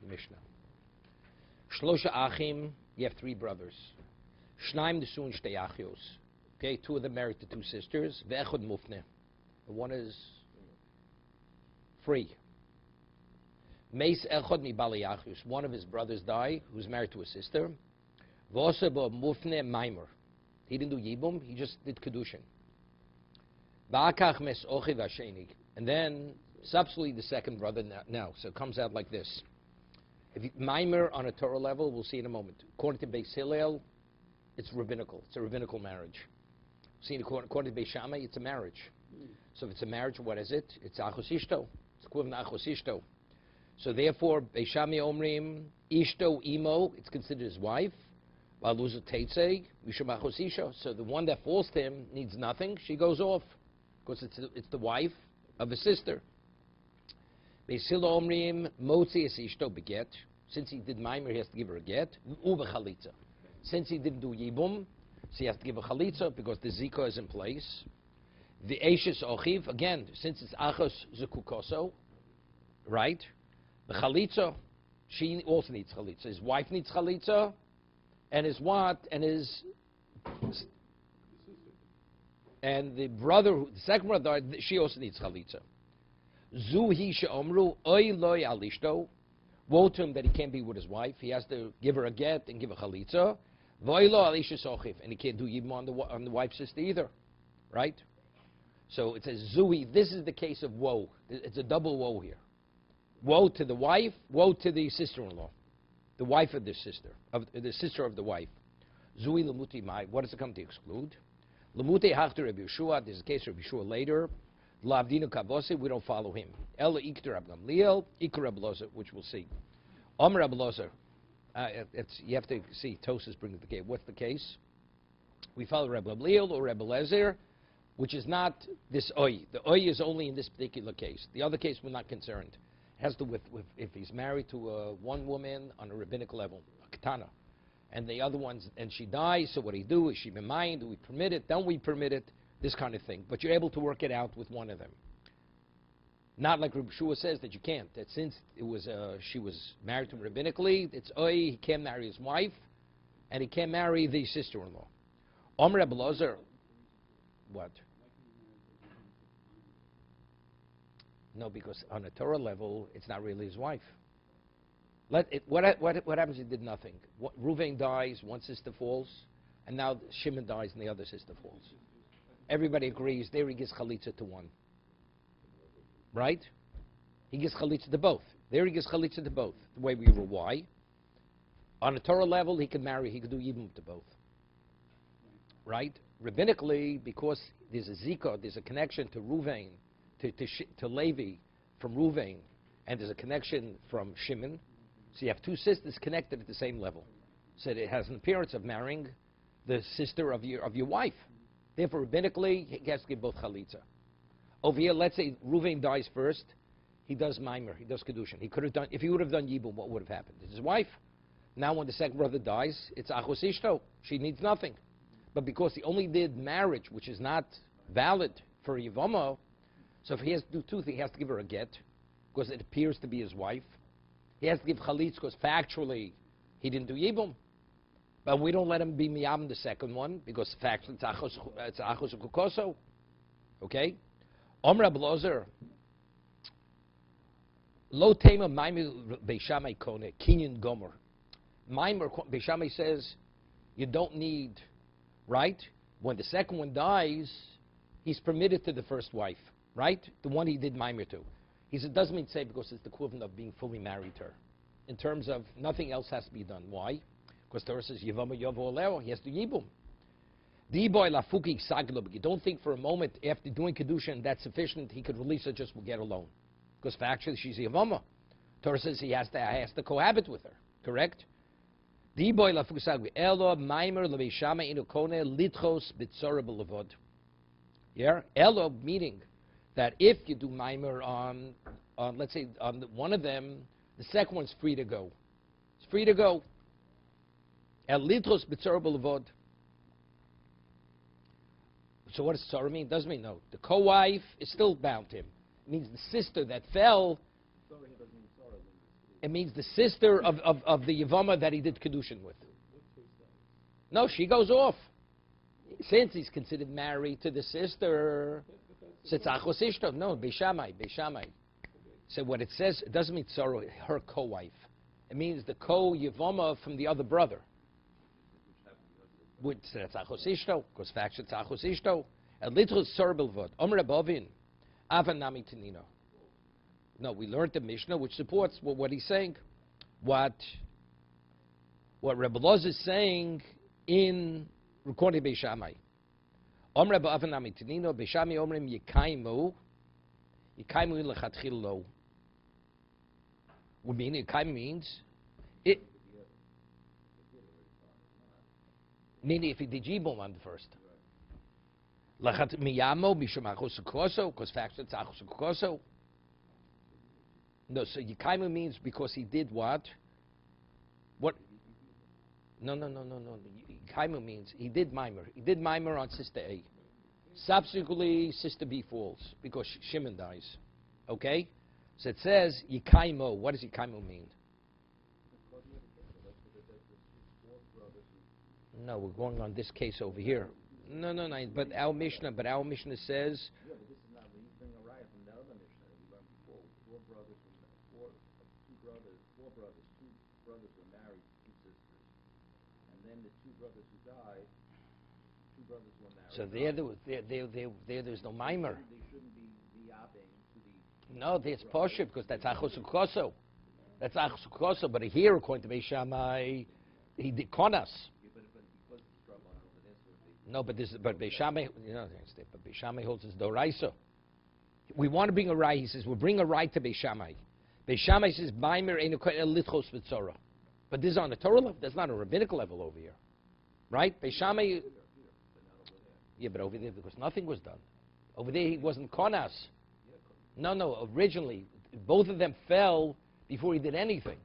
the Mishnah. Shlosha achim, you have 3 brothers. Shnaim nesuin shtei achios. Okay, 2 of them married to 2 sisters. Ve'echad mufne. The one is free. Meis echad mi bali achios. One of his brothers died, who's married to a sister. V'ose bo mufne maimer. He didn't do yibum, he just did kedushin. Ba'akach mes ochi v'asheni. And then, subsequently, the second brother now. So it comes out like this. If Maimer on a Torah level, we'll see in a moment. According to Beis Hillel, it's rabbinical. It's a rabbinical marriage. See, according to Beis Shammai, it's a marriage. So if it's a marriage, what is it? It's achos ishto. It's equivalent to achos ishto. So therefore, Beis Shammai omrim, ishto imo, it's considered his wife. V'aluzu teitzei, mishum achos isha. So the one that falls to him needs nothing. She goes off. Because it's the wife of a sister. Beis Hillel omrim, motzi es ishto beget. Since he did maimer, he has to give her a get. Uve chalitza. Since he didn't do yibum, so he has to give a chalitza because the zika is in place. The eishes ochiv, again, since it's achos zekukoso, right? The chalitza, she also needs chalitza. His wife needs chalitza, and his what? And his... And the brother, the second brother, she also needs chalitza. Zuhi she'omru oy loy alishto. Woe to him that he can't be with his wife. He has to give her a get and give a chalitza. Voy lo alisha sochiv, and he can't do yibum on the wife's sister either, right? So it says zuhi. This is the case of woe. It's a double woe here. Woe to the wife. Woe to the sister-in-law, the wife of the sister, of the sister of the wife. Zuhi lemuti mai. What does it come to exclude? Lemute hafter Rabbi Yeshua. There's a case of Rabbi Yeshua later. Lavdinu kavose. We don't follow him. Ela ikter Rab Gamliel. Ikar Rab Lozer, which we'll see. Omer Rab Lozer. You have to see Tosas bring the case. What's the case? We follow Rab Gamliel or Rab Lezer, which is not this oy. The oy is only in this particular case. The other case we're not concerned. It has to do with if he's married to one woman on a rabbinic level, a katana. And the other ones, and she dies, so what do you do? Is she b'mayim? Do we permit it? Don't we permit it? This kind of thing. But you're able to work it out with one of them. Not like Rabbi Shua says that you can't. That since it was she was married to him rabbinically, it's he can't marry his wife, and he can't marry the sister-in-law. Omer Rabbi Lozer, what? No, because on a Torah level, it's not really his wife. What happens if he did nothing? Ruvain dies, one sister falls, and now Shimon dies and the other sister falls. Everybody agrees, there he gives chalitza to one. Right? He gives chalitza to both. There he gives chalitza to both. The way we were, why? On a Torah level, he could marry, he could do yibum to both. Right? Rabbinically, because there's a zika, there's a connection to Ruvain, to Levi from Ruvain, and there's a connection from Shimon. So you have 2 sisters connected at the same level. So it has an appearance of marrying the sister of your wife. Therefore, rabbinically, he has to give both chalitza. Over here, let's say Ruvain dies first. He does maimer. He does kedushin. He could have done, if he would have done yibum, what would have happened? It's his wife. Now, when the second brother dies, it's achos ishto. She needs nothing. But because he only did marriage, which is not valid for Yevamo, so if he has to do 2 things, he has to give her a get, because it appears to be his wife. He has to give chalitz because factually he didn't do yibum. But we don't let him be miyam the second one because factually it's achos ukukoso. Okay? Omer Rab Lozer. Lo tema maimer Beis Shammai kone kinyan gomer. Maimer Beis Shammai says you don't need, right? When the second one dies, he's permitted to the first wife, right? The one he did maimer to. He said, doesn't mean say because it's the equivalent of being fully married to her. In terms of nothing else has to be done. Why? Because Torah says, Yevama Yovo Leo, he has to yibum. Diboy lafuki saglo. You don't think for a moment after doing Kedushin that's sufficient, he could release her just will get alone. Because factually she's Yevama. Torah says he has to cohabit with her. Correct? Diboy lafuki saglo. Elo maimer leveishama inukone litchos bitzora belevod. Yeah? Elo meaning that if you do maimer on let's say, on one of them, the second one's free to go. It's free to go. El litros b'tzor b'levod. So what does tzara mean? It doesn't mean no. The co-wife is still bound to him. It means the sister that fell. It means the sister of the Yevama that he did Kedushin with. No, she goes off. Since he's considered married to the sister, so it's Achos Ishto. No, Beishamai. So what it says, it doesn't mean Tzara, her co-wife. It means the co-Yevama from the other brother. Which that's Achos Ishto, because fact it's Achos Ishto. And little Sorbelvod, Omer Abovin, Avan Nami Tanino. No, we learned the Mishnah, which supports what he's saying. What Rebbe Loz is saying in recording Beishamai. Omer Avan Nami Tanino, Beishamai Omrim Yekaimu Lechatchilo. What mean Yekaimu means it. Meaning if he did Yibum on the first. Lachat miyamo mishum achos ukoso, because facts it's achos ukoso. No, so Yekaimu means because he did what? What? No. Yekaimu means he did mimer. He did mimer on sister A. Subsequently, sister B falls because Shimon dies. Okay? So it says Yekaimu. What does Yekaimu mean? No, we're going on this case over here. No. But our Mishnah says. Yeah, but this is not. When you bring a riot from the other Mishnah that we learned before, four brothers were married to two sisters, and then the two brothers who died, two brothers were married. So there's no mimer. They shouldn't be yabbing to the. No, it's Poshib because that's Achos Ukoso. That's Achos Ukoso. But here, according to Beishamai, he did Konas. No, but Beishamai, but Beishamai holds his Doraisa. We want to bring a right. He says we'll bring a right to Beishamai. Beishamai says Maimer ain't a litchos v'tzora, but this is on the Torah level. That's not a rabbinical level over here, right? Beishamai. Yeah, but over there because nothing was done. Over there he wasn't konas. No. Originally, both of them fell before he did anything.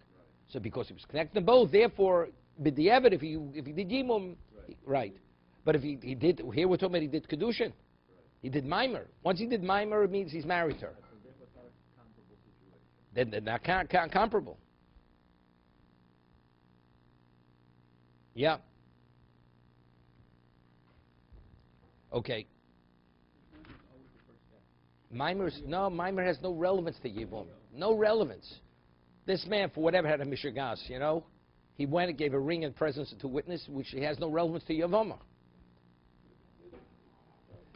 So because he was connecting them both, therefore, b'diavad if he did yimum, right. But if he did, here we're talking about he did Kedushin. Right. He did Mimer. Once he did Mimer, it means he's married to her. Then they're not comparable. Yeah. Okay. Mimer has no relevance to Yibum. No relevance. This man, for whatever, had a Mishagas, He went and gave a ring and presents to witness, which has no relevance to Yavama.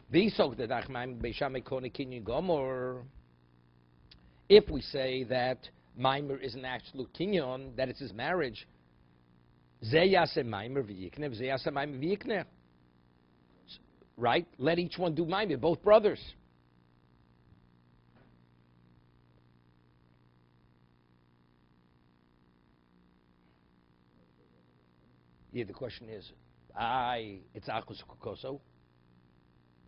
If we say that Maimer is an absolute kinyon, that it's his marriage, right? Let each one do Maimer, both brothers. Yeah, the question is, it's Achos Kukoso.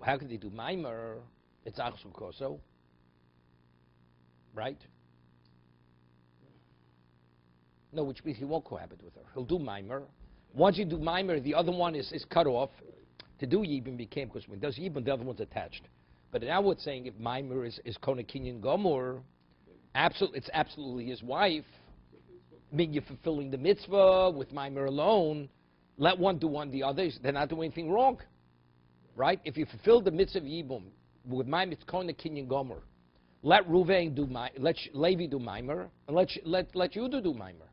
How could they do Maimer? It's Achos Kukoso. Right? No, which means he won't cohabit with her. He'll do Maimer. Once you do Maimer, the other one is cut off. To do Yibum became, because when he does Yibum, the other one's attached. But now we're saying if Maimer is Kona Kinyan Gomor, it's absolutely his wife. I mean, you're fulfilling the mitzvah with Maimer alone. Let one do one, the others. They're not doing anything wrong. Right? If you fulfill the mitzvah of Yibum with Maimer, it's Kona Kinyan Gomor. Let Ruvain do let Levi do Maimer, and let Yehuda do Maimer.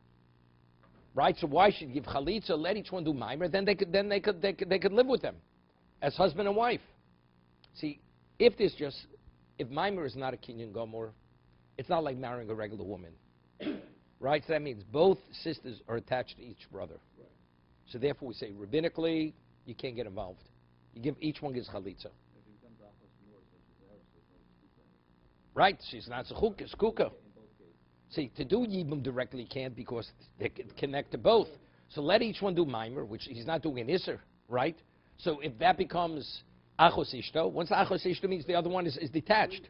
Right? So why should you give Chalitza? Let each one do Maimer. Then they could live with them as husband and wife. See, if Maimer is not a Kinyan Gomor, it's not like marrying a regular woman. Right? So that means both sisters are attached to each brother. Right. So therefore we say rabbinically, you can't get involved. Each one gives Chalitza. Right? She's not Skuka. See, to do Yibum directly he can't because they connect to both. So let each one do Maimer, which he's not doing an Isser, right? So if that becomes Achos Ishto, once Achos Ishto means the other one is detached.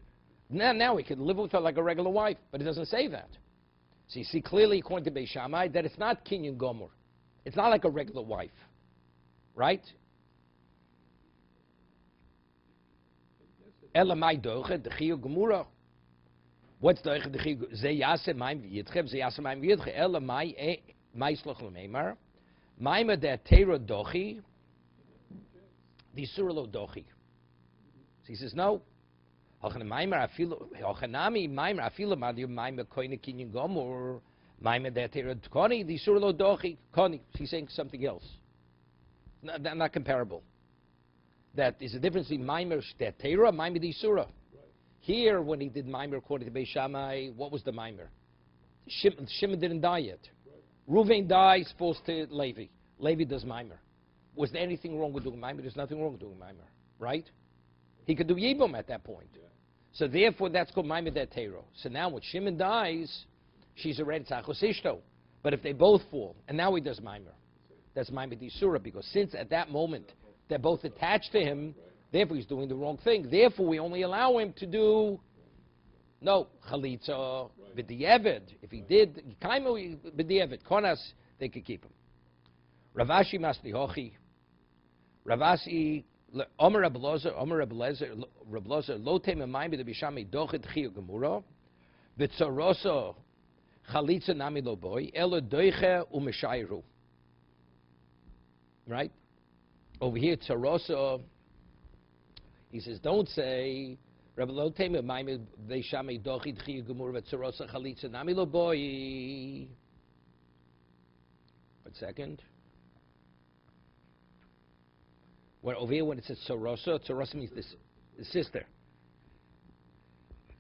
Now he can live with her like a regular wife, but it doesn't say that. So you see clearly, according to Beis Shammai, that it's not Kinyan Gomor. It's not like a regular wife, right? Elamai Doche, the Chiyuv Gemura. What's the ze yase maim v'yitchem ze yase maim v'yitchem ela mai sloch l'meimar maima de tera dochi the surlo dochi. So he says no. Hochanami maimar afilo madu maima koine kinyan gomor maima de tera koni the surlo dochi koni. He's saying something else. Not comparable. That is the difference between maimar de tera maima de surah. Here, when he did Maimer according to Beis Shammai, what was the Maimer? Shimon didn't die yet. Right. Reuven dies, falls to Levi. Levi does Maimer. Was there anything wrong with doing Maimer? There's nothing wrong with doing Maimer, right? He could do Yibum at that point. Yeah. So therefore, that's called Maimer de Tero. So now when Shimon dies, she's already Tzachos Ishto. But if they both fall, and now he does Maimer, that's Maimer de Surah, because since at that moment they're both attached to him, therefore, he's doing the wrong thing. Therefore, we only allow him to do no chalitza b'di'evid. If he did kaimu b'di'evid konas, they could keep him. Ravashi masli hochi. Ravasi Omer Rablozer lo teim amayim b'debishami dochet chiyu gemura v'tzoroso chalitza nami lo boy elo doiche u'meshayru. Right over here, tzoroso. He says, don't say, Rabbi Lo Tema Maimid Veishami Dochid Chiyu Gemur Vetzarosa Chalitza Nami Lo Boy. 1 second. Well, over here when it says Tzarosa means the sister.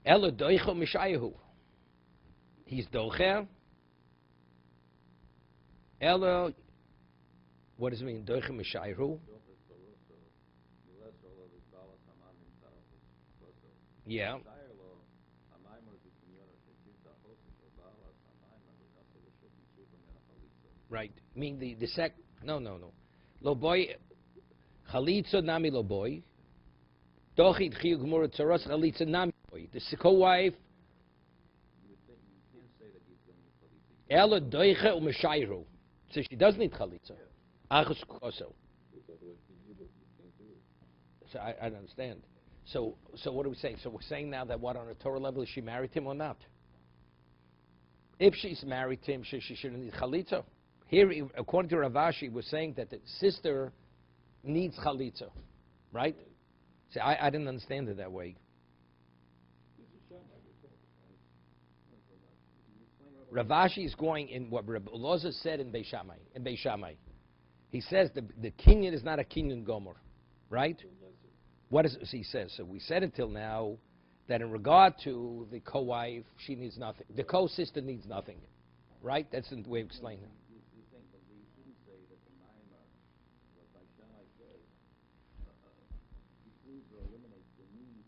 Ela Doicho Mishayahu. He's Docher. Ela, what does it mean? Doicho Mishayahu. Yeah. Right. I mean the sec. No. Lo boy, chalitza nami lo boy. Dochid chiyug mura tzaros chalitza nami boy. The co-wife. Ela doiche umeshayru. So she does need chalitza. Achos koso. So I don't understand. So what are we saying? So we're saying now that what on a Torah level is she married to him or not? If she's married to him, she shouldn't need chalitza. Here, according to Ravashi, we're saying that the sister needs chalitza, right? See, I didn't understand it that way. Ravashi is going in what Rabbi Elazar said in Beis Shammai. He says the kinyan is not a kinyan gomer, right? What is it he says? So we said until now that in regard to the co-wife, she needs nothing. The co-sister needs nothing, right? That's the way of explaining it. You think that we shouldn't say that the Maimah, what Vaishana says, precludes or eliminates the need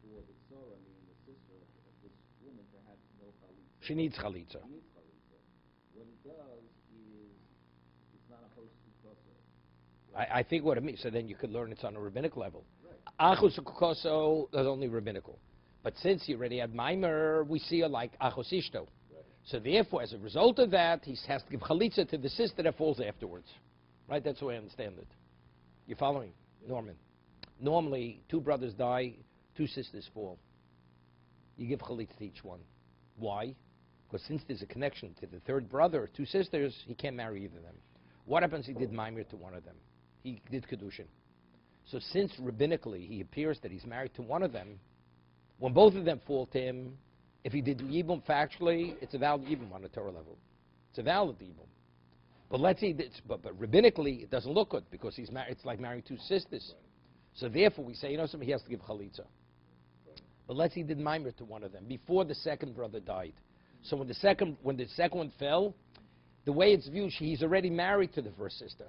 for the Tzora, meaning the sister of this woman, to have no chalitza. She needs chalitza. She needs chalitza. What it does is, it's not a host koso. I think what it means. So then you could learn it's on a rabbinic level. Achos koso is only rabbinical. But since he already had Maimer, we see her like Achos Ishto. Right. So therefore, as a result of that, he has to give chalitza to the sister that falls afterwards. Right? That's the way I understand it. You following, Norman? Normally, 2 brothers die, 2 sisters fall. You give chalitza to each one. Why? Because since there's a connection to the 3rd brother or 2 sisters, he can't marry either of them. What happens if he did Maimer to one of them? He did Kedushin. So since rabbinically he appears that he's married to one of them, when both of them fall to him, if he did Yibum factually, it's a valid Yibum on a Torah level. It's a valid Yibum. But let's see, but rabbinically it doesn't look good because he's married. It's like marrying 2 sisters. So therefore we say, something, he has to give chalitza. But let's say he did Maimer to one of them before the 2nd brother died. So when the second one fell, the way it's viewed, he's already married to the first sister.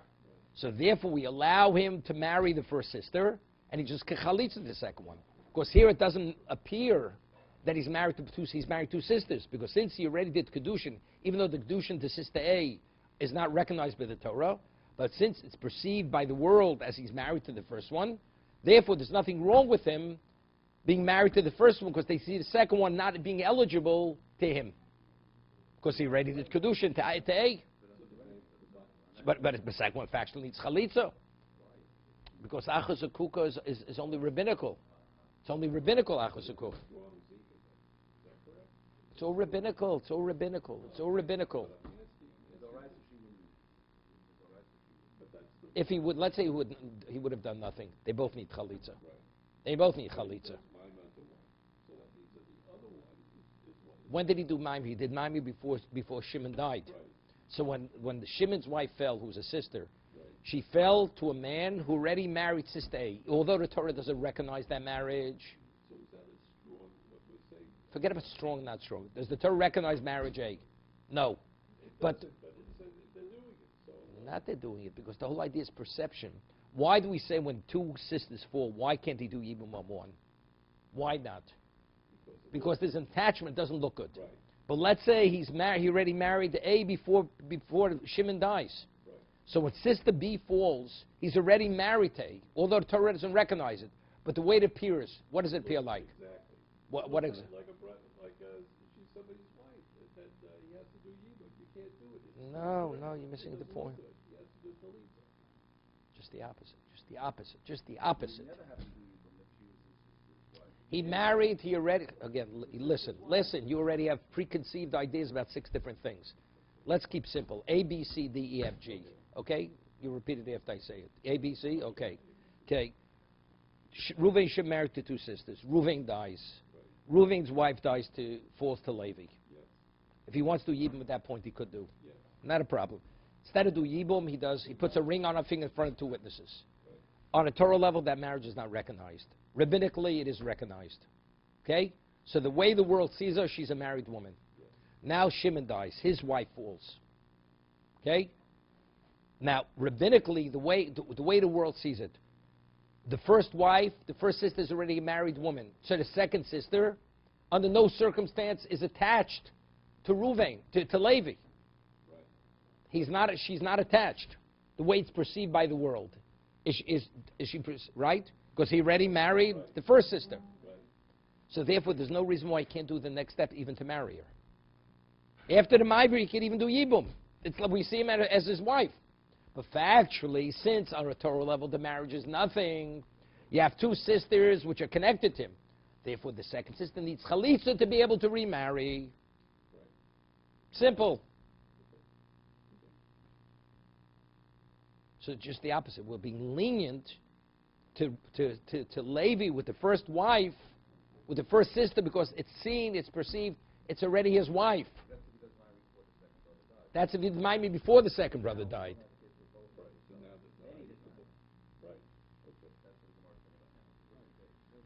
So therefore, we allow him to marry the first sister, and he just chalitza the second one. Because here it doesn't appear that he's married to 2 sisters, because since he already did kedushin, even though the kedushin to sister A is not recognized by the Torah, but since it's perceived by the world as he's married to the first one, therefore there's nothing wrong with him being married to the first one, because they see the second one not being eligible to him, because he already did kedushin to A. But the second one factually needs chalitza. Because achos akuka is only rabbinical. It's only rabbinical achos akuka. It's all rabbinical. It's all rabbinical. It's all rabbinical. If he would, let's say he would have done nothing. They both need chalitza. They both need chalitza. When did he do Maimir? He did Maimir before Shimon died. So when Shimon's wife fell, who was a sister, she fell to a man who already married sister A. Although the Torah doesn't recognize that marriage. Forget about strong, not strong. Does the Torah recognize marriage A? No. But not they're doing it, because the whole idea is perception. Why do we say when two sisters fall, why can't he do Yibum on one? Why not? Because there's an attachment, doesn't look good. Right. But let's say he already married the A before Shimon dies. Right. So when sister B falls, he's already married to A, although the Torah doesn't recognize it. But the way it appears, what does it appear like? Exactly. What is it? She's somebody's wife, that he has to do Yibum. You can't do it. No, you're missing the point. He has to do Talitza. Just the opposite. Just the opposite. Just the opposite. He never had to do Yibum if she was his wife. He married, he already, again, listen, you already have preconceived ideas about 6 different things. Let's keep simple. A, B, C, D, E, F, G. Okay? You repeat it after I say it. A, B, C? Okay. Okay. Reuven should marry to 2 sisters. Reuven dies. Reuven's wife falls to Levi. Yes. If he wants to do Yibum at that point, he could do. Yes. Not a problem. Instead of do Yibum, he puts a ring on her finger in front of 2 witnesses. Right. On a Torah level, that marriage is not recognized. Rabbinically, it is recognized. Okay? So the way the world sees her, she's a married woman. Yes. Now Shimon dies. His wife falls. Okay? Now, rabbinically, the way the world sees it, the first wife, the first sister is already a married woman. So the second sister, under no circumstance, is attached to Reuven, to Levi. Right. She's not attached. The way it's perceived by the world. Is she right? Because he already married the first sister. Right. So therefore, there's no reason why he can't do the next step, even to marry her. After the Ma'aver, he can even do Yibum. It's like we see him as his wife. But factually, since on a Torah level the marriage is nothing, you have 2 sisters which are connected to him. Therefore, the second sister needs chalitza to be able to remarry. Right. Simple. So just the opposite. We're being lenient to Levi with the first wife, with the first sister, because it's seen, it's perceived, it's already his wife. That's if he did Maimir before the second brother died.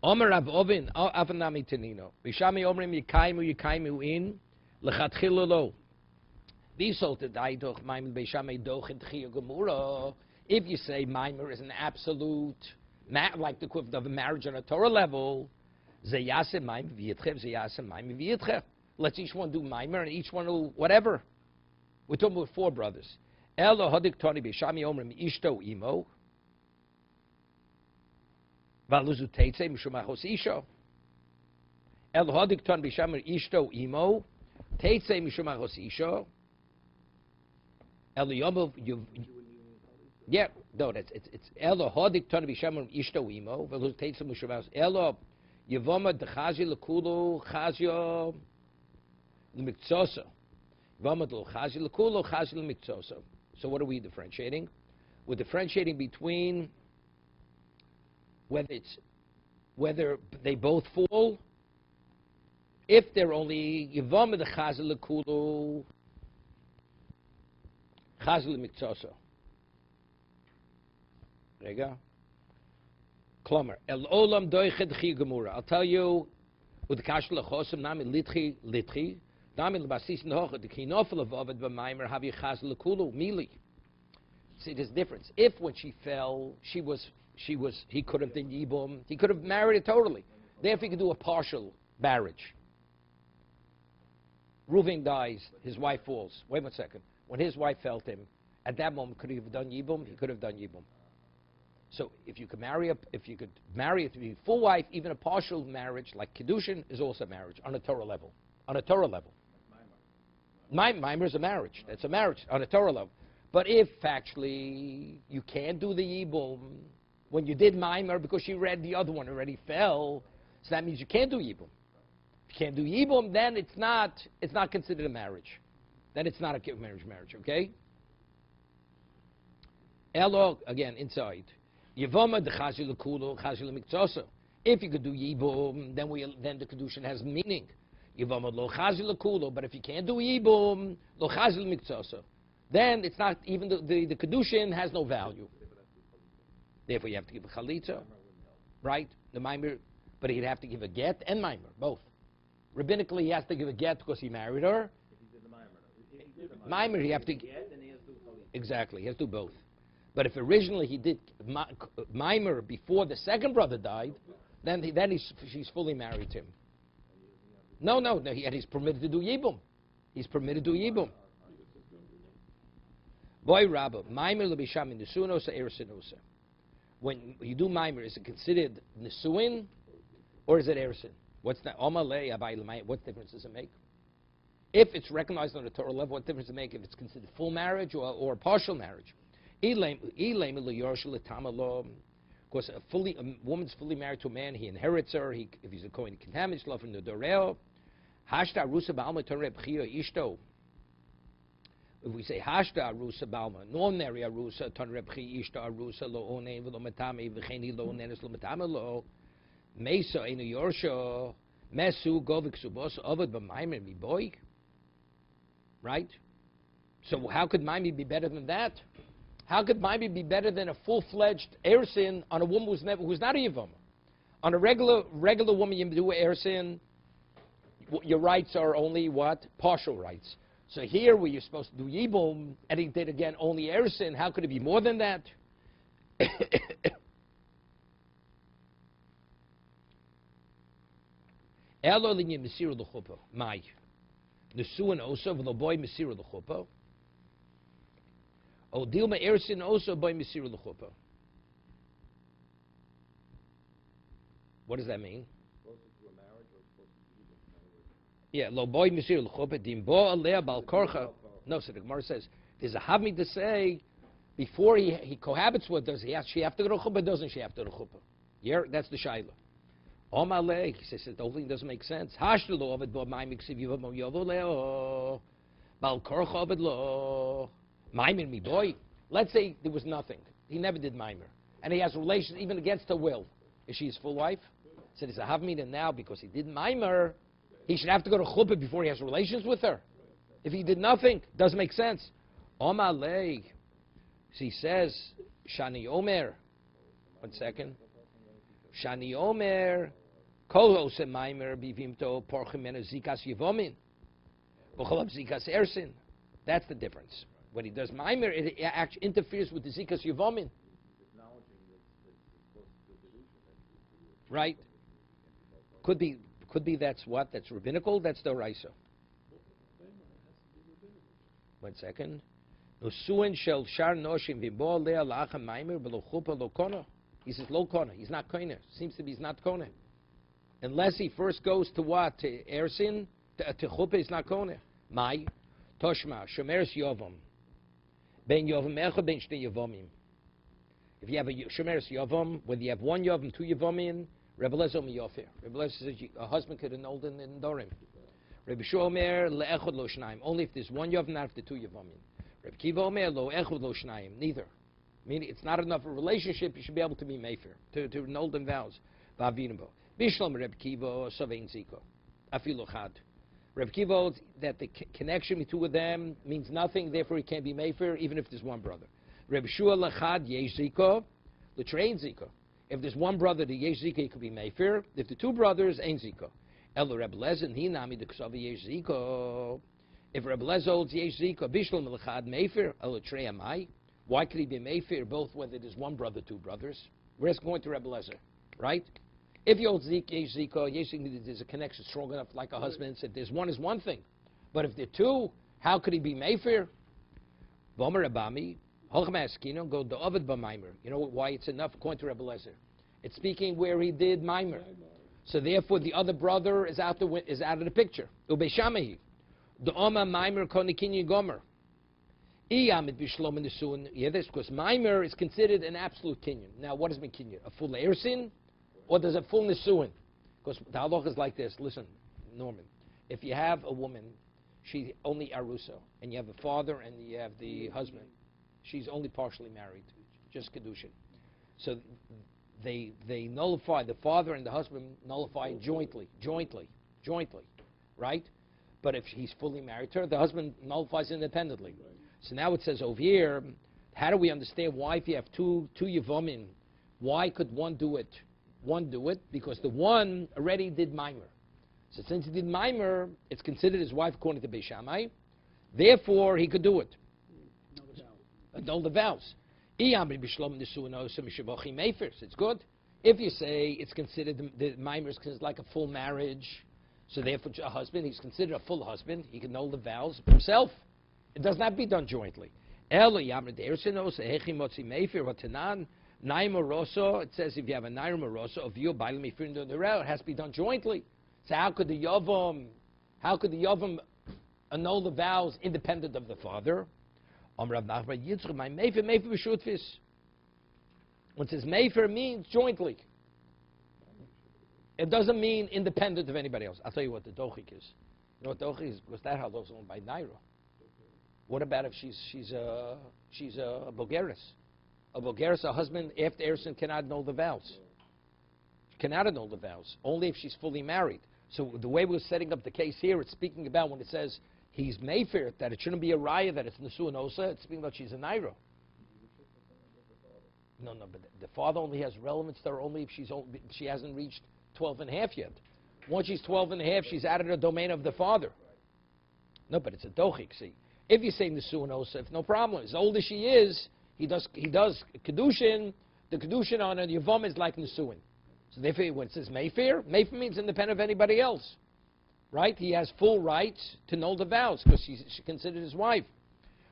Omer Rav Ovin, Avanami Tenino. Vishami Omrim Yikaimu in, Lechatchilo lo. Visolte dai doch Maimir Beishame doch in Tchia Gemura. If you say Maimir is an absolute, like the equivalent of a marriage on a Torah level, Zeyase Maimir V'yitchev, Zeyase Maimir V'yitchev. Let's each one do Maimir and each one do whatever. We're talking about 4 brothers. Elo Hodik Toni Beishami Omrim Ishto Imo. Valuzu Teitze Mishumachos Isho. El Hodik Ton Bishamir Ishto Imo. Teitze Mishumachos Isho. El Yomov. Yeah, no, it's Elo Hodik Ton Bishamir Ishto Imo. Valuzu Teitze Mishumachos Elo Yevoma Dechazi Lekulu Chazio Lemikzoso. Yevoma Dechazi Lekulu Chazi Lemikzoso. So what are we differentiating? We're differentiating between whether they both fall, if they're only Yivam the Chazal Kulu Chazal Mikzoso. There you go. Klomer. El Olam Doiched Chi Gemura. I'll tell you with the Kashla Chosim Nami Litchi Nami Basis Noch the Kinofel of Ovid B'Maimer Havi Chazal Kulu Mili. See, there's a difference. If when she fell, he could have done Yibum. He could have married her totally. Therefore, he could do a partial marriage. Reuven dies. His wife falls. Wait 1 second. When his wife fell to him, at that moment, could he have done Yibum? He could have done Yibum. So, if you could marry her to be full wife, even a partial marriage like Kiddushin is also marriage on a Torah level. On a Torah level. Maimer is a marriage. That's a marriage on a Torah level. But if factually you can't do the Yibum, when you did Maimer because she read the other one already fell, so that means you can't do Yibum. If you can't do Yibum, then it's not considered a marriage. Then it's not a marriage, okay? Elo, again, inside. Yevama de Chazil Kulo, Chazil Mikzosa. If you could do Yibum, then the Kedushin has meaning. Yevama lo Chazil Kulo, but if you can't do Yibum, lo Chazil Mikzosa, then it's not, even the Kedushin has no value. Therefore, you have to give a Chalitza, right? The Maimer, but he'd have to give a get and Maimer, both. Rabbinically, he has to give a get because he married her. If he did the Maimer, if he did the Maimer, he have to get, then he has to do Chalitza. Exactly, he has to do both. But if originally he did Maimer before the second brother died, then she's fully married to him. No, he's permitted to do Yibum. He's permitted to do Yibum. Boy Rabba, Maimer lebisham nisunos erisinusa. When you do Maimer, is it considered Nisuin or is it Ersin? What's that? What difference does it make? If it's recognized on the Torah level, what difference does it make if it's considered full marriage or partial marriage? Because a woman's fully married to a man, he inherits her. If he's a Kohen, he can have his love from the Doreo. Hashta Arusa Balma Torah B'chia Ishto. If we say Hashta Arusa Balma, non neri Arusa Torah B'chia Ishto Arusa Lo Onein V'lo Matame V'cheni Lo Nenes Lo Matame Lo Mesa Einu Yorsho Mesu Govik Subos Ovad B'Maimer Miboy. Right? So how could Maimi be better than that? How could Maimi be better than a full-fledged Ersin on a woman who's not a Yivam? On a regular woman, you do Ersin, your rights are only what? Partial rights. So here, where you're supposed to do Yibum, and he did again only Ersin, how could it be more than that? Elo linye mesiru l'chuppah. Mai. Nesuin osa v'lo boy mesiru l'chuppah. O dilma ersin osa boy mesiru l'chuppah. What does that mean? Supposed to do a marriage or supposed to do Yibum? Yeah, lo boy mesiru l'chuppah dim bo alea bal korcha. No, so the Gemara says there's a havmi to say before he cohabits with, does she have to go to chuppah? Doesn't she have to go to chuppah? Yeah, that's the shaila. Omale, he says, the whole thing doesn't make sense. Hashlo ovid bo maimin ksiv yivam yovo leo. Bal korcha ovid lo. Maimin mi boy. Let's say there was nothing. He never did maimer. And he has relations even against her will. Is she his full wife? So there's a havmina now because he did maimer. He should have to go to chuppah before he has relations with her. If he did nothing, doesn't make sense. Omale. So he says, Shani Omer. 1 second. Shani Omer. Kolos and Maimer bivimto porchimena zikas yivomin. Bocholab zikas ersin. That's the difference. When he does Maimer, it actually interferes with the zikas yivomin. Right? Could be that's what? That's rabbinical? That's the Raisa. 1 second. Nusuin shel shar noshim v'bo lea la'acha Maimer v'lo chuppah lo kona. He says lo kona. He's not koine. Seems to be he's not koine. Unless he first goes to what? To Ersin? To chuppah, he's not koine. Mai. Toshma. Shomeres yovam. Ben yovam echa ben shtei yavomim. If you have a shomeres yovam, whether you have 1 yovam, 2 yavomim, Rebbe Lezer miyofer. Rebbe Lezer says a husband could annul in Dorim. Rebbe Shua Omer le'echod lo shnaim. Only if there's 1 yovam, not if there's 2 yavomim. Rebbe Kiva Omer lo echod lo shnaim. Neither. Meaning it's not enough a relationship, you should be able to be mefer, to annul them vows. Va'avinabo. Bishlam Reb Kiva Savein Ziko. Afilu Chad. Reb Kiva holds that the connection between two of them means nothing, therefore he can't be mefer, even if there's 1 brother. Reb Shua Lachad Yesh Ziko, L'Train Ziko. If there's 1 brother, the Yesh Ziko, he could be mefer. If the 2 brothers, Ein Ziko. Elo Reb Lezen, he nami the Ksav Yesh Ziko. If Reb Lezen holds Yesh Ziko, Bishlam Lachad mefer, Elo Trei Amai. Why could he be mefer both whether there's 1 brother, 2 brothers? We're going to Rebbe Lezer, right? If you hold Zika, there's a connection strong enough, like a husband said, there's 1 is 1 thing. But if there are 2, how could he be mefer? Vomer Abami, Holchem Askino, go to Ovid B'Maimer. You know why it's enough according to Rebbe Lezer? It's speaking where he did Maimer. So therefore the other brother is out of the picture. Ubeshamahi. The Oma Maimer Konikinyi Gomer. Yeah, this because Maimer is considered an absolute kinyan. Now, what does mean kinyan? A full ersin, or does a full nisuin? Because the halach is like this. Listen, Norman. If you have a woman, she's only arusa, and you have the father and you have the husband, she's only partially married, just kedushin. So they nullify, the father and the husband nullify jointly, right? But if he's fully married to her, the husband nullifies independently. So now it says over here, how do we understand why if you have two Yevamim, why could one do it? One do it because the one already did Maimer. So since he did Maimer, it's considered his wife according to Beis Shammai. Therefore, he could do it. Annul the vows. It's good. If you say it's considered, the Maimer is considered like a full marriage, so therefore a husband, he's considered a full husband, he can annul the vows himself. It does not be done jointly. It says if you have a naira morosa of you bailam ifrin the it has to be done jointly. So how could the yavam annul the vows independent of the father? When it says mefer means jointly. It doesn't mean independent of anybody else. I'll tell you what the dochik is. You know what dochik is? Because that house is owned by naira. What about if she's a bogeres? A bogeres, a husband after Erison cannot annul the vows. Cannot annul the vows. Only if she's fully married. So the way we're setting up the case here, it's speaking about when it says he's mayfair, that it shouldn't be a raya, that it's nesu and osa. It's speaking about she's a naira. No, but the father only has relevance to her only if she hasn't reached 12 and a half yet. Once she's 12 and a half, she's out of the domain of the father. No, but it's a dochik, see. If you say nesu and osef, no problem. As old as she is, he does kedushin. The kedushin on a yavam is like nesuin. So therefore, when it says mayfair means independent of anybody else, right? He has full rights to annul the vows because she's considered his wife.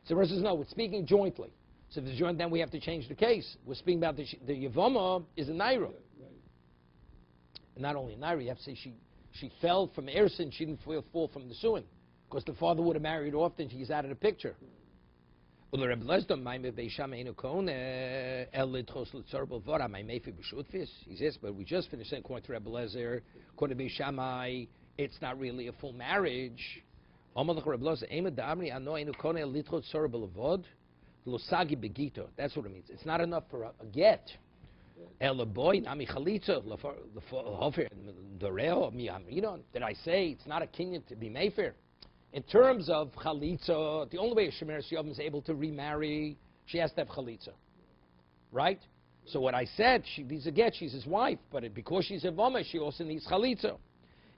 So the rest says no. We're speaking jointly. So if it's joint, then we have to change the case. We're speaking about the yavama is a naira, and not only a naira. You have to say she fell from Ersin. She didn't fall from the suin. Because the father would have married off, then she's out of the picture. He says, but we just finished saying, according to Rebbe Lezer, according to Beis Shammai, it's not really a full marriage. That's what it means. It's not enough for a get. Did I say it's not a kinyan to be mayfair? In terms of chalitza, the only way a shemeres yavam is able to remarry, she has to have chalitza, right? So what I said, she needs a get, she's his wife, but because she's a voma, she also needs chalitza.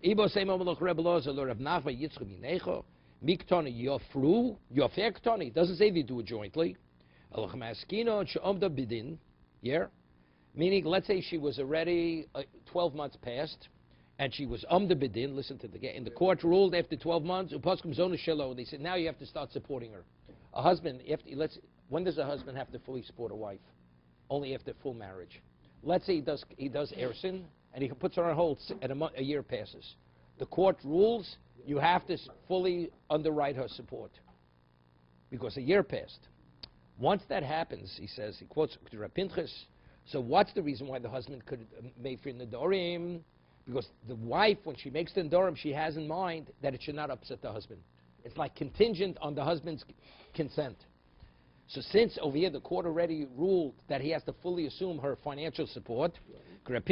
It doesn't say they do it jointly. Yeah? Meaning, let's say she was already 12 months past, and she was the bidin. Listen to in the court ruled after 12 months. They said now you have to start supporting her. A husband, when does a husband have to fully support a wife? Only after full marriage. Let's say he does ersin, and he puts her on hold, and a year passes. The court rules you have to fully underwrite her support because a year passed. Once that happens, he says, he quotes Rabbi Pinchas. So what's the reason why the husband could make for nedarim? Because the wife, when she makes the nedarim, she has in mind that it should not upset the husband. It's like contingent on the husband's consent. So since over here the court already ruled that he has to fully assume her financial support, that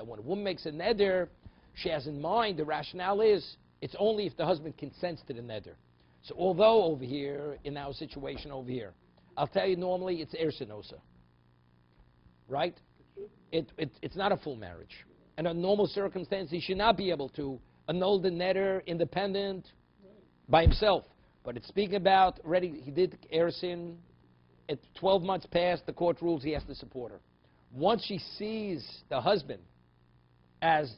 when a woman makes a neder, she has in mind, the rationale is, it's only if the husband consents to the neder. So although over here, in our situation over here, I'll tell you normally it's ersinosa, right? It's not a full marriage. And under normal circumstances, he should not be able to annul the neder independent by himself. But it's speaking about, already he did ersin, at 12 months past, the court rules he has to support her. Once she sees the husband as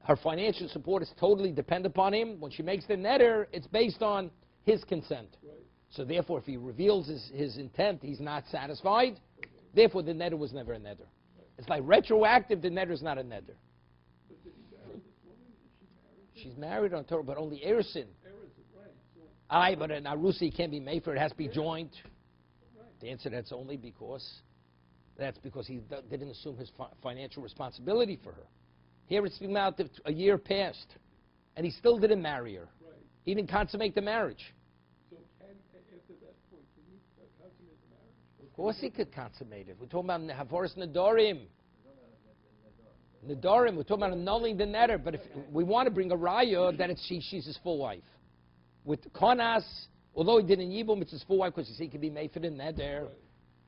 her financial support is totally dependent upon him, when she makes the neder, it's based on his consent. Right. So therefore, if he reveals his intent, he's not satisfied. Okay. Therefore, the neder was never a neder. It's like retroactive, the neder is not a neder. But did he marry this woman? Is she married? She's married on Torah, but only ersin. Right. So, Aye, but an arusi can't be made for it has to be joint. right. The answer that's only because That's because he didn't assume his financial responsibility for her. Here it's speaking about a year passed, and he still didn't marry her. Right. He didn't consummate the marriage. So after that point, can you consummate the marriage? Of course he could consummate it. We're talking about Havoris Nedorim. Nedorim, we're talking about annulling the netter. But if we want to bring a raya that she's his full wife. With Konas, although he didn't Yibum, it's his full wife because he could be made for the netter. Right.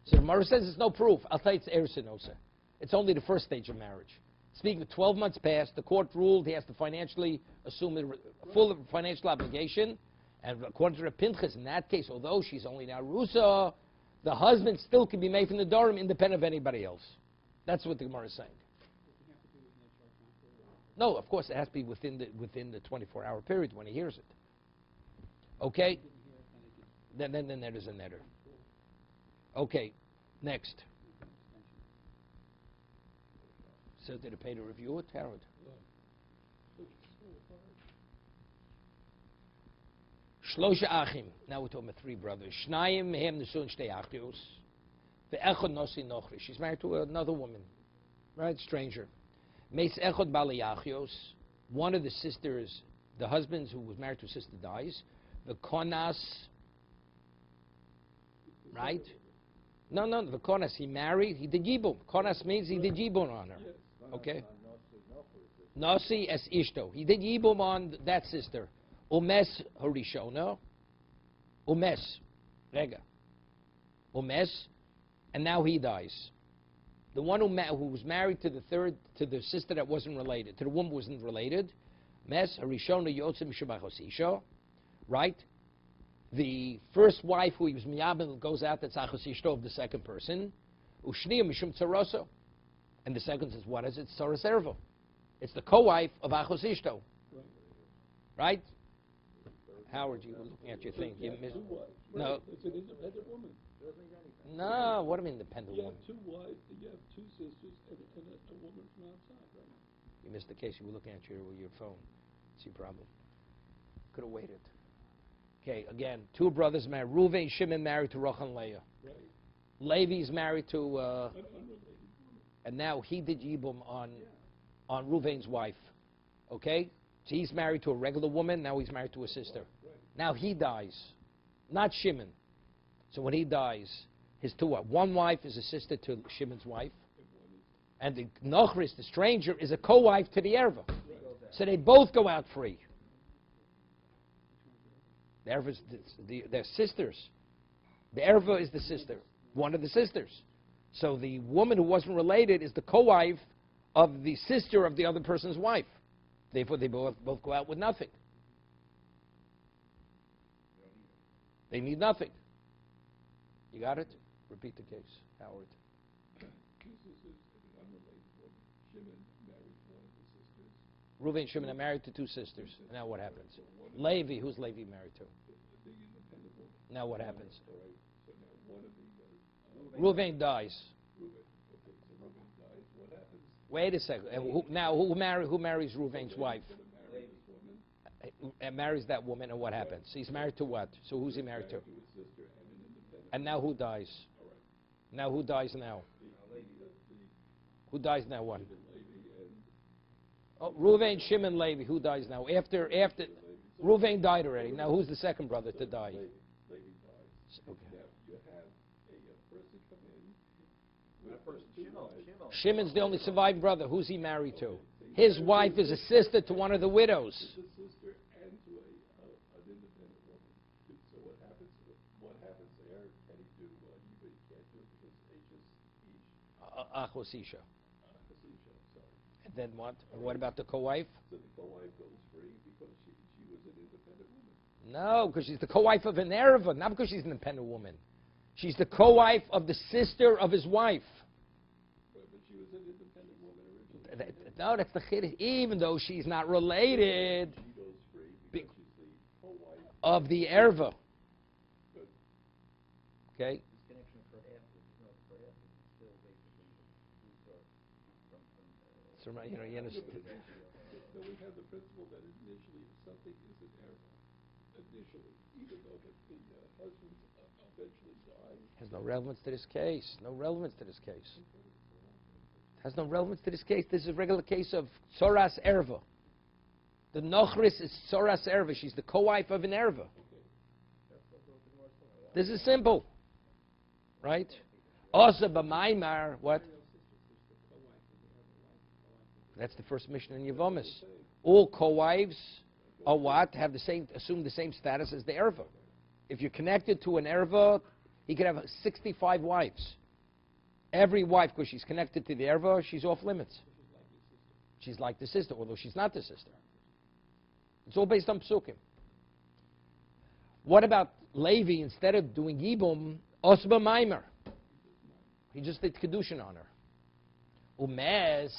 So the Gemara says there's no proof. I'll tell you it's Ersinosa. It's only the first stage of marriage. Speaking of 12 months passed, the court ruled he has to financially assume a full financial obligation. And according to the Pinchas, in that case, although she's only now Rusa, the husband still can be made from the Dorim independent of anybody else. That's what the Gemara is saying. No, of course it has to be within the 24-hour period when he hears it. Okay? Then there is a netter. Okay, next. So did it pay to review it, Harold? Shlosha achim. Now we're talking about three brothers. Shnayim mehem nesun shtei achios. Ve'echad nosi nochri. She's married to another woman, right? Stranger. Meis echad bali achios. One of the sisters, the husband who was married to a sister dies. The konas, right? No, the konas he married. He did yibum. Konas means he did yibum on her. Okay. Nasi es ishto. He did yibum on that sister. Umes harishona. Umes. Rega. Umes. And now he dies. The one who was married to the sister that wasn't related, to the woman who wasn't related. Mes harishona yotzim shabachos isha. Right? The first wife who he was miyabel goes out, that's achos ishto of the second person. Ushniya mishum tzaroso. And the second says, what is it? Tzaros ervo. It's the co-wife of achos ishto. Right? Howard, you were looking at your thing. You missed. No. It's an independent woman. No, what an independent You woman. have two wives, you have two sisters, and a woman from outside, right? You missed the case. You were looking at your phone. It's your problem. Could have waited. Okay, again, two brothers married. Reuven, Shimon married to Rachel and Leah. Right. Levi's married to, An unrelated woman. and now he did Yibum on Reuven's wife. Okay? So he's married to a regular woman, now he's married to a sister. Right. Now he dies, not Shimon. So when he dies, his two wives, one wife is a sister to Shimon's wife, and the Nochris, the stranger, is a co-wife to the Erva. Right. So they both go out free. The Erva they're sisters. The Erva is the sister, one of the sisters. So the woman who wasn't related is the co-wife of the sister of the other person's wife. Therefore, they both go out with nothing. They need nothing. You got it? Repeat the case, Howard. This is an unrelated woman. Shimon married one of the sisters. Reuven and Shimon are married to two sisters. Now what happens? Levi, who's Levi married to? The independent woman. Now what happens? All right. So now one of the Reuven dies. Reuben. Okay. So Reuben dies. What happens? Wait a second. And who marries Reuven's wife? Gonna marry this woman. And marries that woman, and what happens? He's married to what? So who's he married to? To his sister and an independent. And now who dies? All right. Now who dies now? Who dies now? One. Oh, Reuven, Shimon, Levi. Who dies now? After Reuven died already. Now who's the second brother to die? Lady dies. Okay. Now you have a person come in. That person, Shimon. Shimon's the only surviving brother. Who's he married to? His wife is a sister to one of the widows. It's a sister and to an independent woman. So what happens there? Can he do? You can't do it because Achos Isha. Hasisha, sorry. And then what? And what about the co-wife? So the co-wife goes free because she was an independent woman. No, because she's the co-wife of an Ereva, not because she's an independent woman. She's the co-wife of the sister of his wife. But she was an independent woman originally. No, that's the chiddush. Even though she's not related She goes free because she's the co-wife. of the Erva. Good. Okay? This connection for after, for after, it's still basically So, you understand. Then we have the principle that initially if something is an error, initially, even though the husband eventually dies. Has no relevance to this case. No relevance to this case. Has no relevance to this case. This is a regular case of Soras Erva. The Nochris is Soras Erva. She's the co-wife of an Erva. This is simple. Right? Also, B'maimar, what? That's the first mission in Yevamos. All co-wives are what? Have the same, assume the same status as the Erva. If you're connected to an Erva, he could have 65 wives. Every wife, because she's connected to the Erva, she's off limits. She's like the sister, although she's not the sister. It's all based on psukim. What about Levi, instead of doing Yibum, Osba Maimer? He just did Kedushin on her. Umes,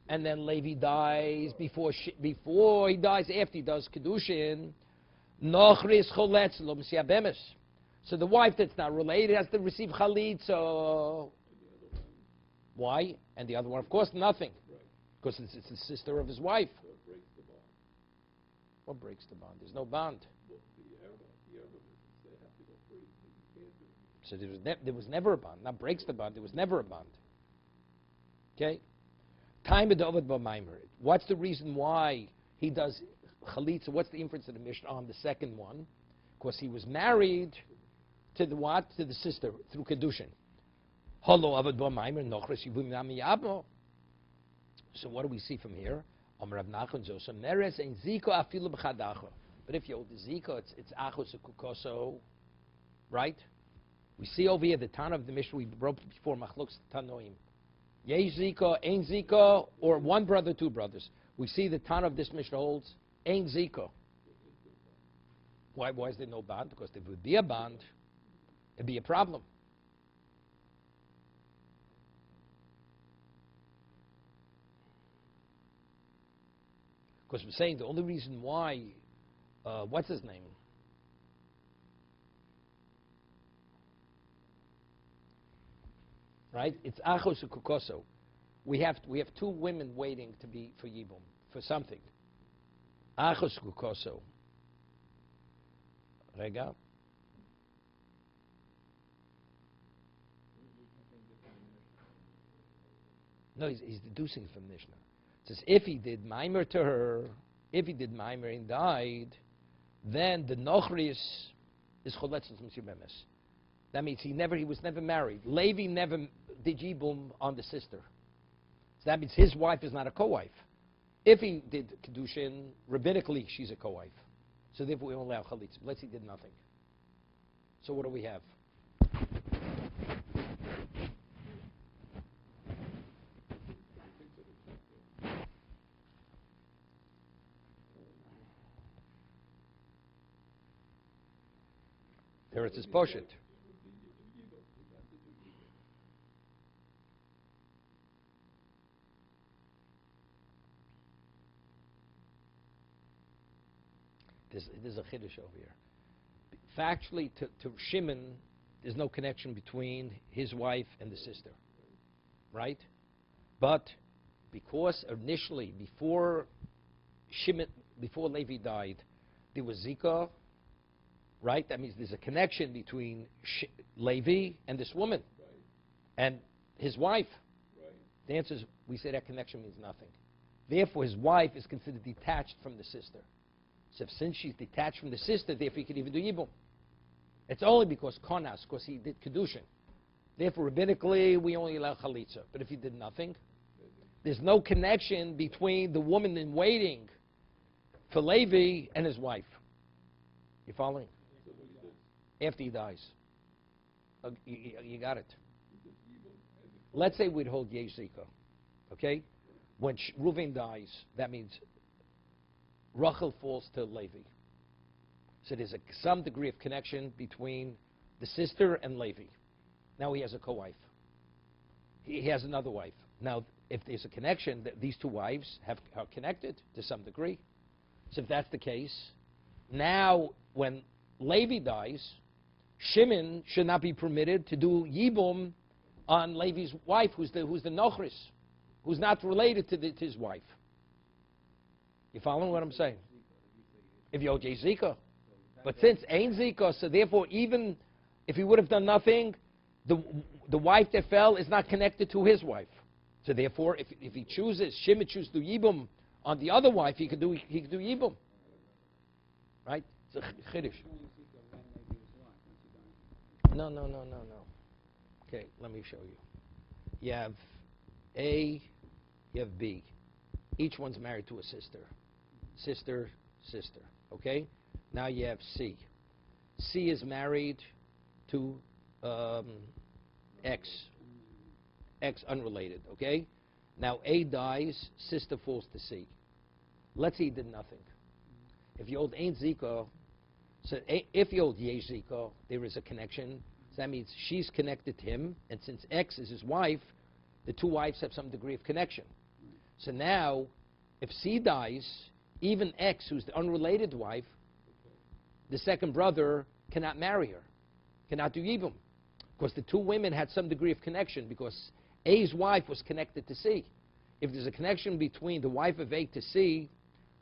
and then Levi dies before he dies, after he does Kedushin, Nochris Choletz Lo Mesiabemes. So the wife that's not related has to receive Chalitza. Why? And the other one, of course, nothing. Because it's the sister of his wife. So it breaks the bond. What breaks the bond? There's no bond. Well, the Erva business, they have to go free. You can't do it. So there was never a bond. Not breaks the bond. There was never a bond. Okay? Time of David B'Maimer. What's the reason why he does Chalitza? What's the inference of the Mishnah on the second one? Because he was married to the what? To the sister through Kedushin. So what do we see from here? But if you hold the Zika, it's Achos Kukoso, right? We see over here the Tana of the Mishnah we broke before Machlokes Tanoim. Yesh Zika, Ein Zika, or one brother, two brothers. We see the Tana of this Mishnah holds Ein Zika. Why is there no bond? Because if there would be a bond, it'd be a problem. Because we're saying the only reason why, what's his name? Right? It's Achos Kukoso. We have two women waiting to be for Yibum, for something. Achos Kukoso. Rega. No, he's deducing from Mishnah. It says if he did Maimer to her, if he did Maimer and died, then the Nochris is Choletzes Mesiabemes. That means he was never married. Levi never did Yibum on the sister. So that means his wife is not a co-wife. If he did Kedushin, rabbinically she's a co-wife. So therefore we only allow Chalitza. Let's say he did nothing. So what do we have? There it says Poshet. There's a chiddush over here. Factually, to Shimon, there's no connection between his wife and the sister, right? But because initially, before Levi died, there was Zika, right? That means there's a connection between Levi and this woman, Right. and his wife. Right. The answer is, we say that connection means nothing. Therefore, his wife is considered detached from the sister. So since she's detached from the sister, therefore he can even do Yibum. It's only because Konas, because he did Kedushin. Therefore, rabbinically, we only allow Chalitza. But if he did nothing, there's no connection between the woman in waiting for Levi and his wife. You following? So what he did, After he dies. You got it. he did Yibum, and Let's say we'd hold Yesh Zika. Okay? When Reuven dies, that means Rachel falls to Levi. So there's some degree of connection between the sister and Levi. Now he has a co-wife. He has another wife. Now, if there's a connection, these two wives are connected to some degree. So if that's the case, now when Levi dies, Shimon should not be permitted to do Yibum on Levi's wife, who's the Nochris, who's not related to his wife. You following what I'm saying? If you hold Zika, But since Ein Zika, so therefore even if he would have done nothing, the wife that fell is not connected to his wife. So therefore, if he chooses, Shimon chooses to Yibum on the other wife, he could do Yibum. Right? It's a Chiddush. No. Okay, let me show you. You have A, you have B. Each one's married to a sister. Sister. Okay? Now you have C. C is married to X. X unrelated, okay? Now A dies, sister falls to C. Let's say he did nothing. If you hold Ein Zika, so if you hold Yesh Zika, there is a connection. So that means she's connected to him, and since X is his wife, the two wives have some degree of connection. So now, if C dies, even X, who's the unrelated wife, the second brother cannot marry her, cannot do Yibum. Because the two women had some degree of connection, because A's wife was connected to C. If there's a connection between the wife of A to C,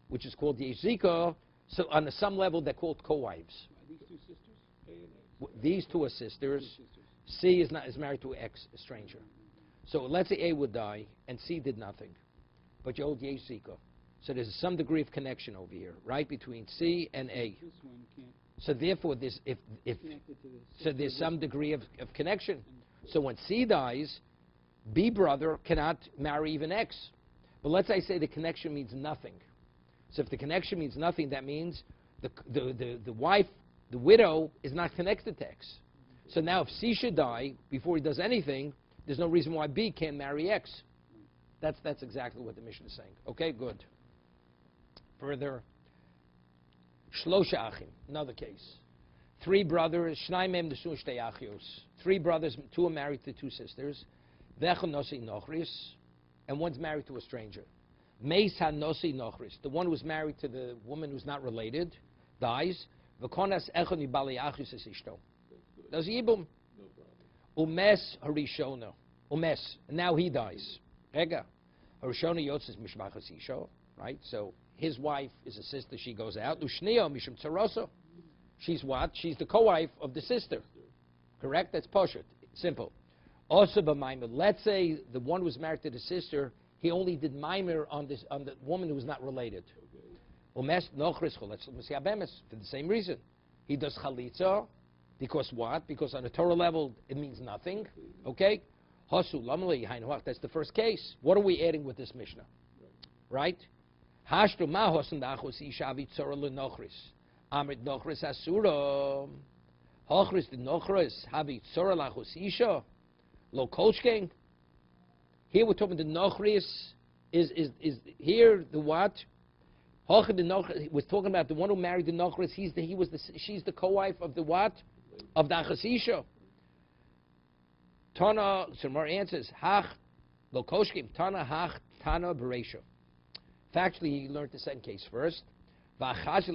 which is called Yesh Zika, so on some level they're called co-wives. These two sisters, A and X. These two are sisters. C is married to X, a stranger. So let's say A would die and C did nothing, but you hold Yesh Zika. So there's some degree of connection over here, right, between C and A. This one can't So therefore, there's connect it to this. so there's some degree of connection. So when C dies, B brother cannot marry even X. But let's say the connection means nothing. So if the connection means nothing, that means the wife, the widow, is not connected to X. So now if C should die before he does anything, there's no reason why B can't marry X. That's exactly what the Mishnah is saying. Okay, good. Further, Shlosha Achim, another case. Three brothers, Shnai Mem Nesuin Shtei Achios. Three brothers, two are married to two sisters. V'echad Nosi Nochris, and one's married to a stranger. Meis HaNosi Nochris, the one who's married to the woman who's not related, dies. V'konas Echad Mibali Achios Es Ishto. Does Yibum? No problem. Umes Harishona. Umes, and now he dies. Ega. Harishona Yotzes Mishmachas Isho, right? So his wife is a sister, she goes out. Ushniyo Mishum Tzaroso. She's what? She's the co-wife of the sister. Correct? That's Poshet. Simple. Also, let's say the one who was married to the sister, he only did Maimer on the woman who was not related. Umes Nochris Choletz for the same reason. He does Chalitza, because what? Because on a Torah level, it means nothing. Okay? Hasu Lamali Hainu. That's the first case. What are we adding with this Mishnah? Right? Hashtu Ma Hosan Dachos Ishavi Tzora LeNochris. Amrit Nochris Asura. Hochris the Nochris Havi Tzora Lachos Isha. Lo Kolchking. Here we're talking the Nochris is here the what? Hochid the Nochris was talking about the one who married the Nochris. She's the co-wife of the what? Of the Achos Isha. Tana, so more answers. Hach Lo Kolchking Tana Hach Tana Beresha. Factually, he learned the second case first. But the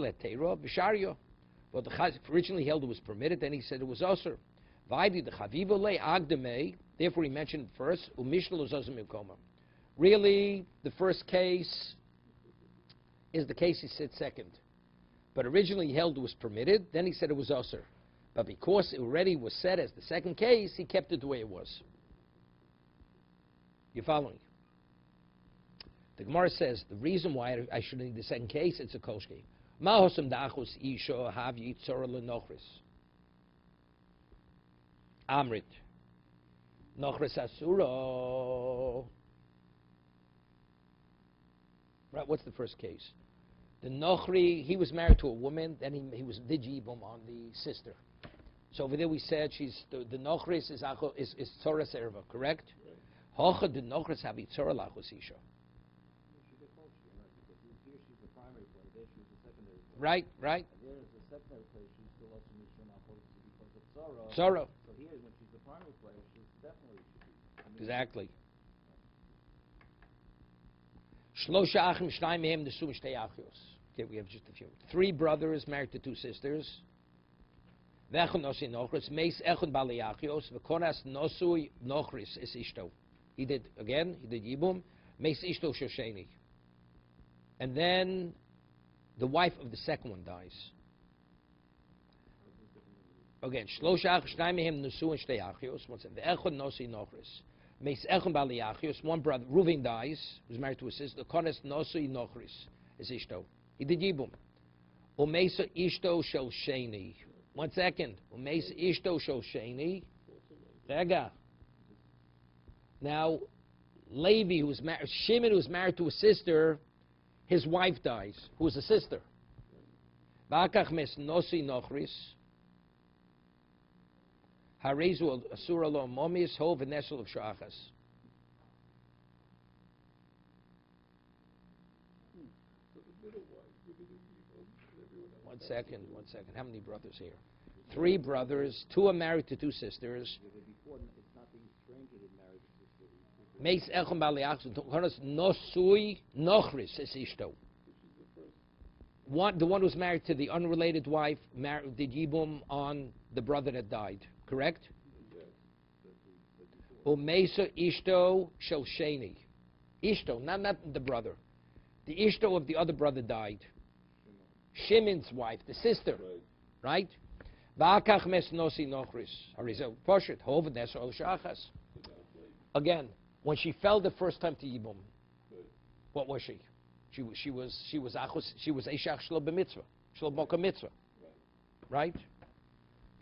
originally held it was permitted, then he said it was usher. Therefore, he mentioned first. Really, the first case is the case he said second. But originally, he held it was permitted, then he said it was usher. But because it already was said as the second case, he kept it the way it was. You following? The Gemara says the reason why I should need the second case, it's a koshki. Mahosam dachus isha have yitzora lenochris. Amrit. Nochris asura. Right, what's the first case? The nochri, he was married to a woman, then he was did yibum on the sister. So over there we said the nochris is tzora serva, correct? Hocha the nochris have yitzora lachus isha. Right. There is the secondary place, she's still also Mishum because of Tzara. Sorrow. So here, when she's the primary player, she's definitely should be. Exactly. Shlosha achim shnai mehem nesuim shtei achios. Okay, we have just a few. Three brothers married to two sisters. V'echon nosi nochris meis echon bali achios v'konas nosui nochris es ishto. He did yibum meis ishto shosheni. And then the wife of the second one dies. Again, Shlosha Shnai Mehem Nusu and Shtei Achios. One second. Ve'echad Nosi Nochris. Meis Echad Bali Achios. One brother, Reuven dies, was married to a sister. Kones Nosi Nochris is Ishto. He did Yibum. Umeisa Ishto Shel Sheni. 1 second. Umeisa Ishto Shel Sheni. Rega. Now, Levi, who's married, Shimon, who's married to a sister, his wife dies, who's a sister. Ba'akach mes Nosi Nochris. Harezu Asura Lo Momis Ho V'Nesel of Shachas. So the middle wife with the new people, and everyone else. 1 second, 1 second. How many brothers here? 3 brothers. 2 are married to 2 sisters. Before, it's not the stranger that married the sister. Meis Echon Baliachs. Konos Nosui Nochris is Ishto. The one who's married to the unrelated wife did Yibum on the brother that died. Correct? Umeisa Ishto Shel Sheni. Ishto, not the brother. The Ishto of the other brother died. Shimon's wife, the sister. Right? Va'akach mes Nosi Nochris. Harizel Poshet. Hov Neso El Shachas. Again, when she fell the first time to Yibum, what was she? She was Eishach Shlo B'Mitzvah, Shlo Boka Mitzvah, right?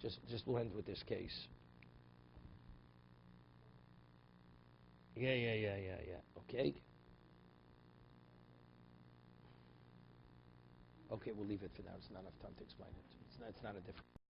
Just we'll end with this case. Yeah. Okay. Okay, we'll leave it for now. It's not enough time to explain it. It's not a different.